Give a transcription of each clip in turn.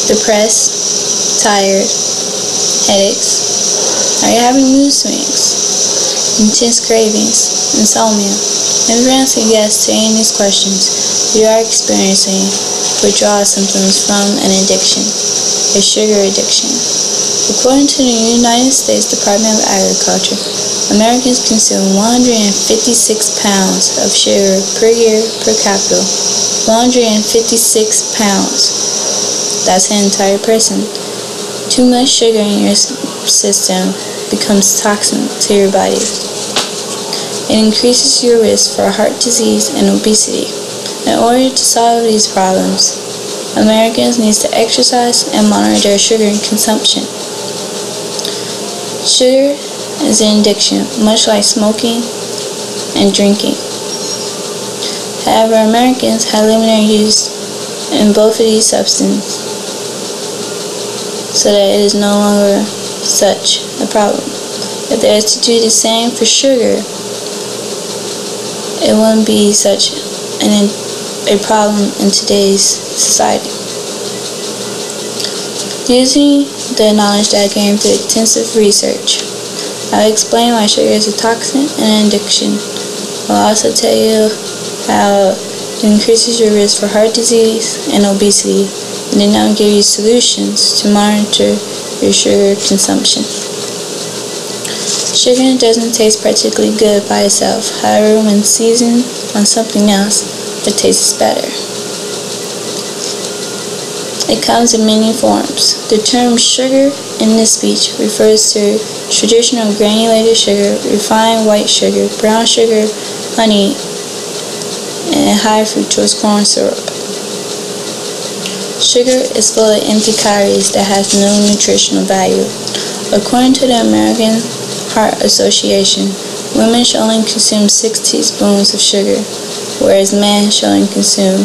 depressed, tired, headaches? Are you having mood swings, intense cravings, insomnia? If you answer yes to any of these questions, you are experiencing withdrawal symptoms from an addiction, a sugar addiction. According to the United States Department of Agriculture, Americans consume 156 pounds of sugar per year per capita. 156 pounds. That's an entire person. Too much sugar in your system becomes toxic to your body. It increases your risk for heart disease and obesity. In order to solve these problems, Americans need to exercise and monitor their sugar consumption. Sugar is an addiction, much like smoking and drinking. However, Americans have limited use in both of these substances, so that it is no longer such a problem. If they were to do the same for sugar, it wouldn't be such a problem in today's society. Using the knowledge that I gained through extensive research, I'll explain why sugar is a toxin and an addiction. I'll also tell you how it increases your risk for heart disease and obesity, and then I'll give you solutions to monitor your sugar consumption. Sugar doesn't taste particularly good by itself. However, when seasoned on something else, it tastes better. It comes in many forms. The term sugar in this speech refers to traditional granulated sugar, refined white sugar, brown sugar, honey, and high fructose corn syrup. Sugar is full of empty calories that has no nutritional value. According to the American Heart Association, women should only consume 6 teaspoons of sugar, whereas men should only consume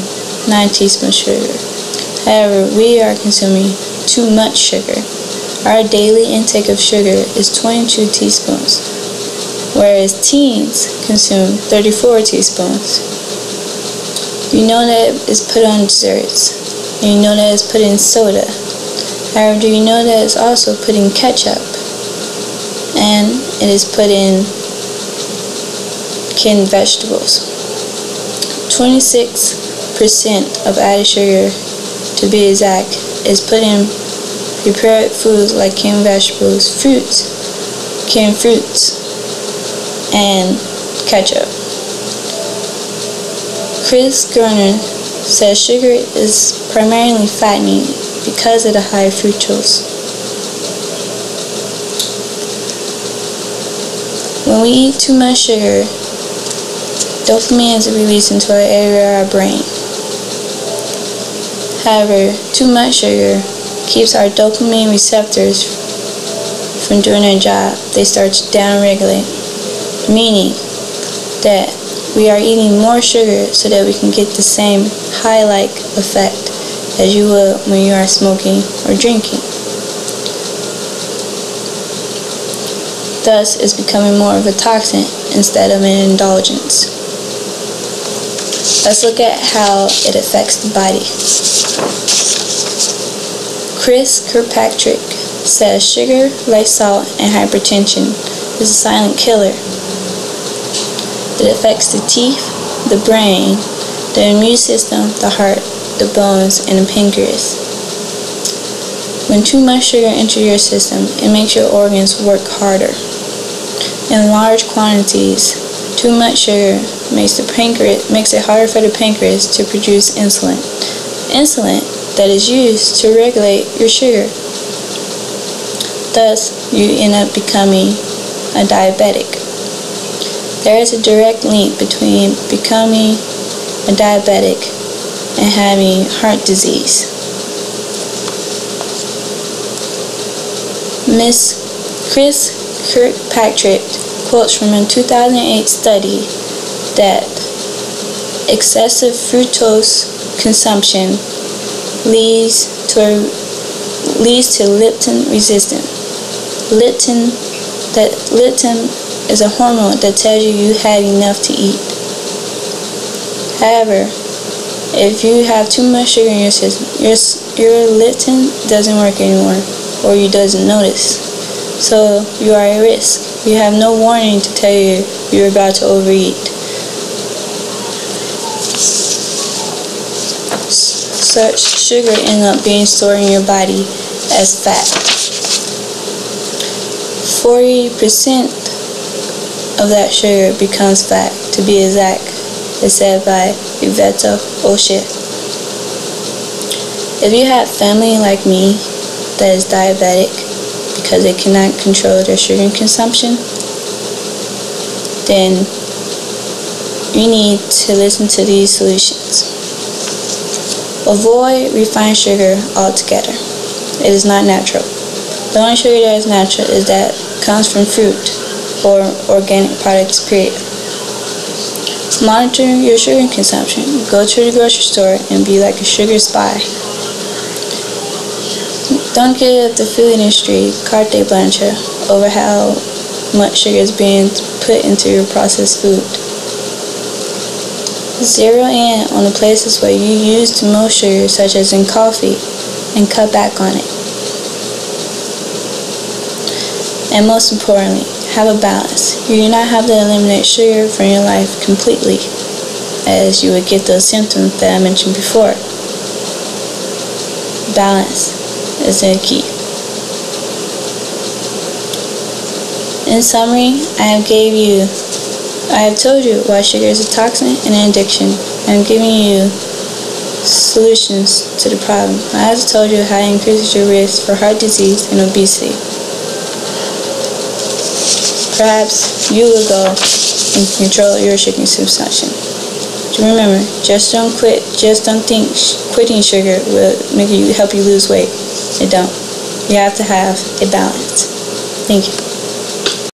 9 teaspoons of sugar. However, we are consuming too much sugar. Our daily intake of sugar is 22 teaspoons, whereas teens consume 34 teaspoons. You know that it's put on desserts, and you know that it's put in soda. However, do you know that it's also put in ketchup, and it is put in canned vegetables? 26% of added sugar, to be exact, is put in prepared foods like canned vegetables, canned fruits, and ketchup. Chris Gerner says sugar is primarily fattening because of the high fructose. When we eat too much sugar, dopamine is released into an area of our brain. However, too much sugar keeps our dopamine receptors from doing their job. They start to downregulate, meaning that we are eating more sugar so that we can get the same high-like effect as you would when you are smoking or drinking. Thus, it's becoming more of a toxin instead of an indulgence. Let's look at how it affects the body. Chris Kirkpatrick says sugar, like salt, and hypertension is a silent killer. It affects the teeth, the brain, the immune system, the heart, the bones, and the pancreas. When too much sugar enters your system, it makes your organs work harder. In large quantities, too much sugar makes it harder for the pancreas to produce insulin. Insulin that is used to regulate your sugar. Thus, you end up becoming a diabetic. There is a direct link between becoming a diabetic and having heart disease. Chris Kirkpatrick quotes from a 2008 study that excessive fructose consumption leads to leptin resistance. Leptin is a hormone that tells you have enough to eat. However, If you have too much sugar in your system, your leptin doesn't work anymore, or you doesn't notice. So you are at risk. You have no warning to tell you you're about to overeat. Such sugar ends up being stored in your body as fat. 40% of that sugar becomes fat, to be exact, is said by Yvette O'Shea. If you have family like me that is diabetic because they cannot control their sugar consumption, then you need to listen to these solutions. Avoid refined sugar altogether. It is not natural. The only sugar that is natural is that comes from fruit or organic products, period. Monitor your sugar consumption. Go to the grocery store and be like a sugar spy. Don't give the food industry carte blanche over how much sugar is being put into your processed food. Zero in on the places where you use the most sugar, such as in coffee, and cut back on it. And most importantly, have a balance. You do not have to eliminate sugar from your life completely, as you would get those symptoms that I mentioned before. Balance is the key. In summary, I have told you why sugar is a toxin and an addiction. I'm giving you solutions to the problem. I also told you how it increases your risk for heart disease and obesity. Perhaps you will go and control your sugar consumption. Remember, just don't quit. Just don't think quitting sugar will help you lose weight. It don't. You have to have a balance. Thank you.